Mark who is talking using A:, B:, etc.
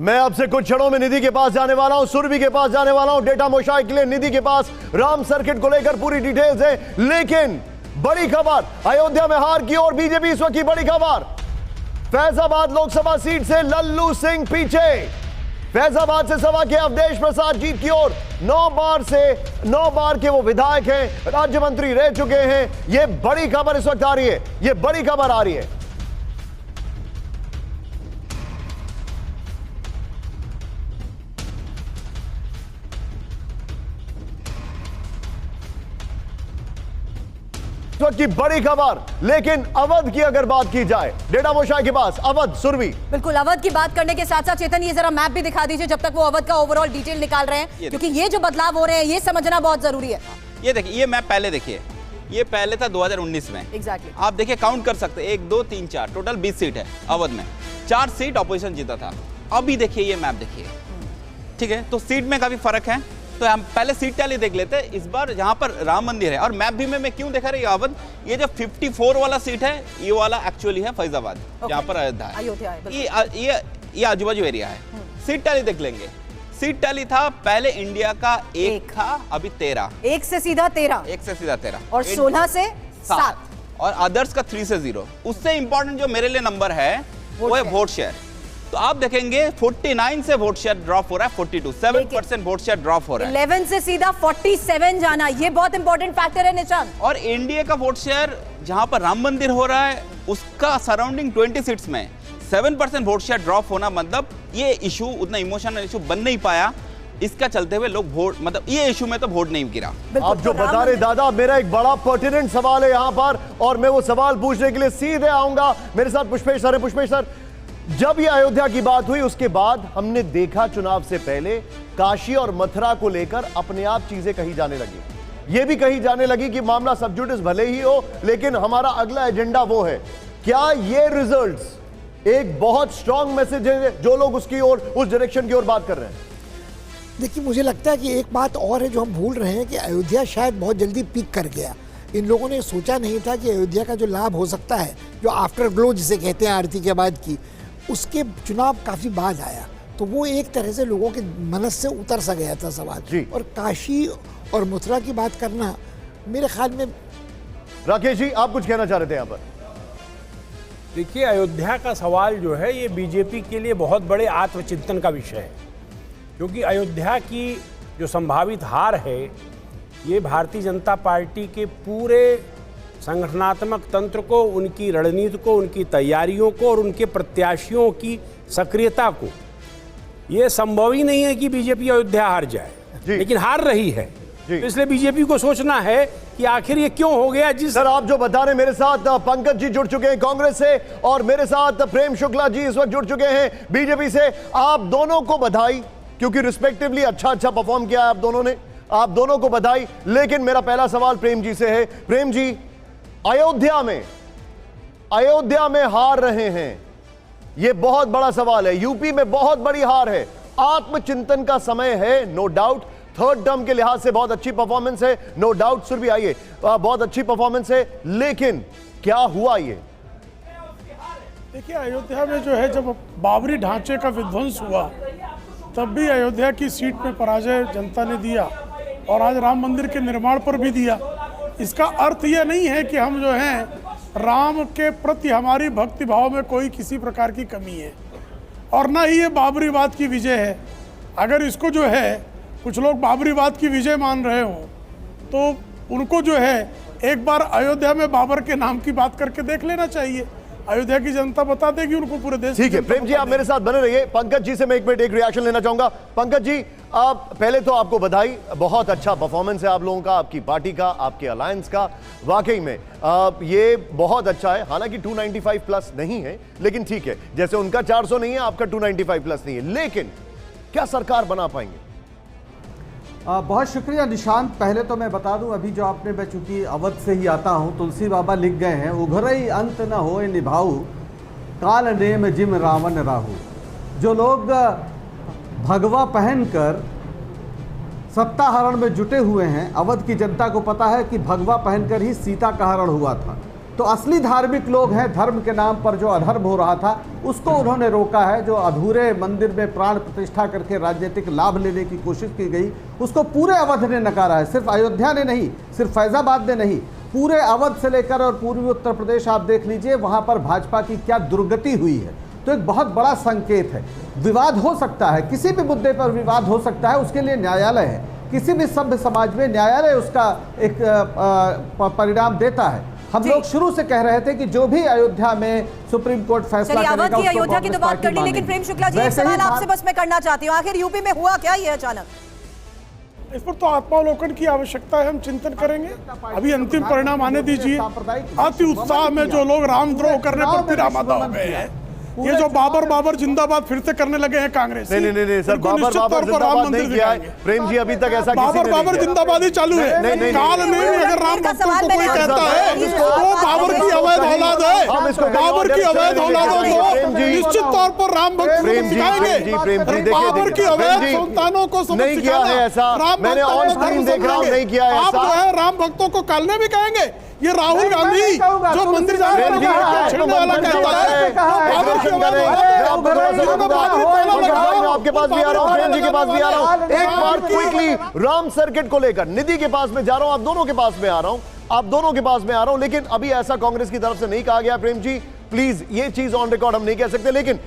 A: मैं अब से कुछ क्षणों में निधि के पास जाने वाला हूं, सुरभि के पास जाने वाला हूं। डेटा मोशाई के लिए निधि के पास राम सर्किट को लेकर पूरी डिटेल्स है। लेकिन बड़ी खबर, अयोध्या में हार की और बीजेपी इस वक्त की बड़ी खबर। फैजाबाद लोकसभा सीट से लल्लू सिंह पीछे। फैजाबाद से सभा के अवधेश प्रसाद जीत की ओर। 9 बार के वो विधायक हैं, राज्य मंत्री रह चुके हैं। ये बड़ी खबर इस वक्त आ रही है, ये बड़ी खबर आ रही है। की बड़ी खबर। लेकिन अवध की अगर बात की जाए, डेटा मोशाई के पास अवध, सुरभि।
B: बिल्कुल, अवध की बात करने के साथ साथ चेतन ये जरा मैप भी दिखा दीजिए जब तक वो अवध का ओवरऑल डिटेल निकाल रहे हैं, क्योंकि ये जो बदलाव हो रहे हैं ये समझना बहुत जरूरी है।
C: ये देखिए, ये मैप पहले देखिए, ये पहले था 2019 में।
B: एग्जैक्टली
C: आप देखिए, काउंट कर सकते हैं, 1 2 3 4, टोटल 20 सीट है अवध में। 4 सीट ऑपोजिशन जीता था। अभी देखिए ये मैप देखिए, ठीक है, तो सीट में काफी फर्क है। तो हम पहले सीट टैली देख लेते हैं इस बार, जहां पर राम मंदिर है। और मैप भी मैं क्यों दिखा रही हूं अवध, ये जो 54 वाला सीट है, ये वाला एक्चुअली है फैजाबाद, जहां पर अयोध्या है। ये आजू बाजू एरिया है। सीट टैली देख लेंगे। सीट टैली था पहले इंडिया का 1 था, अभी 13।
B: 1 से सीधा 13,
C: 1 से सीधा 13
B: और 16 से 7,
C: और अदर्स का 3 से 0। उससे इंपॉर्टेंट जो मेरे लिए नंबर है वो है वोट शेयर। तो आप देखेंगे 49 से वोट शेयर ड्रॉप हो रहा है 42, 7% वोट शेयर ड्रॉप हो रहा है।
B: 11 से सीधा 47 जाना, ये बहुत इंपॉर्टेंट फैक्टर है निशांत।
C: और एनडीए का वोट शेयर जहां पर राम मंदिर हो रहा है, उसका सराउंडिंग 20 सीट्स में 7% वोट शेयर ड्रॉप होना, मतलब ये इशू उतना इमोशनल इशू बन नहीं पाया। इसका चलते हुए लोग वोट, मतलब ये इशू में तो वोट नहीं गिरा।
A: आप जो बता रहे दादा, मेरा एक बड़ा पर्टिनेंट सवाल है यहां पर, और मैं वो सवाल पूछने के लिए सीधे आऊंगा। मेरे साथ पुष्पेश सर है। पुष्पेश सर, जब ये अयोध्या की बात हुई उसके बाद हमने देखा चुनाव से पहले काशी और मथुरा को लेकर अपने आप चीजें कही जाने लगी। ये भी कही जाने लगी कि मामला सब जुडिस भले ही हो, लेकिन हमारा अगला एजेंडा वो है। क्या ये रिजल्ट्स एक बहुत स्ट्रांग मैसेज है जो लोग उसकी ओर, उस डायरेक्शन की ओर बात कर रहे हैं?
D: देखिए, मुझे लगता है कि एक बात और है जो हम भूल रहे हैं कि अयोध्या शायद बहुत जल्दी पीक कर गया। इन लोगों ने सोचा नहीं था कि अयोध्या का जो लाभ हो सकता है, जो आफ्टर ग्लो जिसे कहते हैं आरती के बाद की, उसके चुनाव काफी बाद आया। तो वो एक तरह से लोगों के मनस से उतर सा गया था सवाल। और काशी और मथुरा की बात करना मेरे ख्याल में।
A: राकेश जी, आप कुछ कहना चाह रहे थे यहाँ पर?
E: देखिए, अयोध्या का सवाल जो है ये बीजेपी के लिए बहुत बड़े आत्मचिंतन का विषय है, क्योंकि अयोध्या की जो संभावित हार है ये भारतीय जनता पार्टी के पूरे संगठनात्मक तंत्र को, उनकी रणनीति को, उनकी तैयारियों को और उनके प्रत्याशियों की सक्रियता को, ये संभव ही नहीं है कि बीजेपी अयोध्या हार जाए, लेकिन हार रही है। तो इसलिए बीजेपी को सोचना है कि आखिर ये क्यों हो गया। जिस
A: सर, आप जो बता रहे, मेरे साथ पंकज जी जुड़ चुके हैं कांग्रेस से, और मेरे साथ प्रेम शुक्ला जी इस वक्त जुड़ चुके हैं बीजेपी से। आप दोनों को बधाई, क्योंकि रिस्पेक्टिवली अच्छा परफॉर्म किया आप दोनों ने, आप दोनों को बधाई। लेकिन मेरा पहला सवाल प्रेम जी से है। प्रेम जी, अयोध्या में हार रहे हैं, यह बहुत बड़ा सवाल है। यूपी में बहुत बड़ी हार है, आत्मचिंतन का समय है, नो डाउट। थर्ड टर्म के लिहाज से बहुत अच्छी परफॉर्मेंस है, नो डाउट। सुरभि आइए, बहुत अच्छी परफॉर्मेंस है, लेकिन क्या हुआ ये?
F: देखिए, अयोध्या में जो है, जब बाबरी ढांचे का विध्वंस हुआ तब भी अयोध्या की सीट में पराजय जनता ने दिया, और आज राम मंदिर के निर्माण पर भी दिया। इसका अर्थ यह नहीं है कि हम जो हैं राम के प्रति हमारी भक्ति भाव में कोई किसी प्रकार की कमी है, और ना ही ये बाबरीवाद की विजय है। अगर इसको जो है कुछ लोग बाबरीवाद की विजय मान रहे हो, तो उनको जो है एक बार अयोध्या में बाबर के नाम की बात करके देख लेना चाहिए। अयोध्या की जनता बता देगी उनको, पूरे देश।
A: ठीक है प्रेम जी, आप मेरे साथ बने रहिए। पंकज जी से मैं एक मिनट एक रिएक्शन लेना चाहूंगा। पंकज जी, आप पहले तो आपको बधाई, बहुत अच्छा परफॉर्मेंस है आप लोगों का, आपकी पार्टी का, आपके अलायंस का। वाकई में ये बहुत अच्छा है। हालांकि 295 प्लस नहीं है, लेकिन ठीक है, जैसे उनका 400 नहीं है, आपका 295 प्लस नहीं है, लेकिन क्या सरकार बना पाएंगे?
G: बहुत शुक्रिया निशांत। पहले तो मैं बता दूं, अभी जो आपने, मैं चूंकि अवध से ही आता हूं, तुलसी बाबा लिख गए हैं, उघरई अंत न होए निभाऊ, काल नेम जिम रावण राहु। जो लोग भगवा पहनकर सत्ता हरण में जुटे हुए हैं, अवध की जनता को पता है कि भगवा पहनकर ही सीता का हरण हुआ था। तो असली धार्मिक लोग हैं, धर्म के नाम पर जो अधर्म हो रहा था उसको उन्होंने रोका है। जो अधूरे मंदिर में प्राण प्रतिष्ठा करके राजनीतिक लाभ लेने की कोशिश की गई उसको पूरे अवध ने नकारा है। सिर्फ अयोध्या ने नहीं, सिर्फ फैजाबाद ने नहीं, पूरे अवध से लेकर और पूर्वी उत्तर प्रदेश आप देख लीजिए, वहां पर भाजपा की क्या दुर्गति हुई है। तो एक बहुत बड़ा संकेत है। विवाद हो सकता है, किसी भी मुद्दे पर विवाद हो सकता है, उसके लिए न्यायालय है। किसी भी सभ्य समाज में न्यायालय उसका एक परिणाम देता है। हम लोग शुरू से कह रहे थे कि जो भी अयोध्या में सुप्रीम कोर्ट फैसला
B: चलिए,
G: करेगा
B: अवध की
G: उसको
B: अयोध्या की तो
G: कांग्रेस
B: बात कर ली,
G: पार्टी
B: लेकिन प्रेम शुक्ला जी एक
G: वैसे ही
B: सवाल आपसे बस मैं करना चाहती हूँ, आखिर यूपी में हुआ क्या ये अचानक?
F: इस पर तो आत्मावलोकन की आवश्यकता है, हम चिंतन करेंगे। अभी अंतिम परिणाम आने दीजिए। अति उत्साह में जो लोग रामद्रोह करने पर फिर आमादा हो गए हैं, ये जो बाबर जिंदाबाद फिर से करने लगे हैं कांग्रेस,
A: नहीं सर, बाबर जिंदाबाद नहीं किया है प्रेम जी, अभी तक ऐसा किसी ने नहीं
F: बाबर
A: किया।
F: जिंदाबाद ही चालू है।
A: नहीं,
F: काल में भी अगर राम भक्तों को कोई कहता है
A: इसको-
F: वो बाबर की अवैध औलाद है,
A: हम इसको
F: बाबर की अवैध औलादों
A: प्रेम
F: को
A: जी,
F: निश्चित तौर पर राम भक्त
A: प्रेम जी,
F: सिखाएंगे।
A: देखिए,
F: बाबर की
A: प्रेम
F: अवैध
A: जी,
F: संतानों को सबक
A: नहीं किया है
F: सिखाना,
A: ऐसा।
F: राम
A: मैंने
F: भक्तों
A: ऑन
F: को
A: स्क्रीन
F: धर्म
A: देख रहा हूं,
F: समझेंगे।
A: नहीं किया है
F: आप
A: ऐसा।
F: जो है राम भक्तों को कालने भी कहेंगे। ये राहुल गांधी
G: नहीं कहूंगा,
F: जो मंदिर जाने
A: प्रेम जी,
F: वाला छेड़ने वाला कहता है, बाबर की अवैध औलाद है।
A: आपको थोड़ा सा
F: इनको
A: रुकूंगा।
F: बाबरी पहला
A: पंकज भाई, मैं
F: लगाओ।
A: आपके पास भी आ रहा हूँ, प्रेम जी के पास भी आ रहा हूँ। एक बार
G: बाबरी
A: क्विकली राम सर्किट को लेकर निधि के पास में जा रहा हूँ, आप दोनों के पास में आ रहा हूँ, आप दोनों के पास में आ रहा हूँ, लेकिन अभी ऐसा कांग्रेस की तरफ से नहीं कहा गया। प्रेम जी प्लीज, ये चीज ऑन रिकॉर्ड हम नहीं कह सकते, लेकिन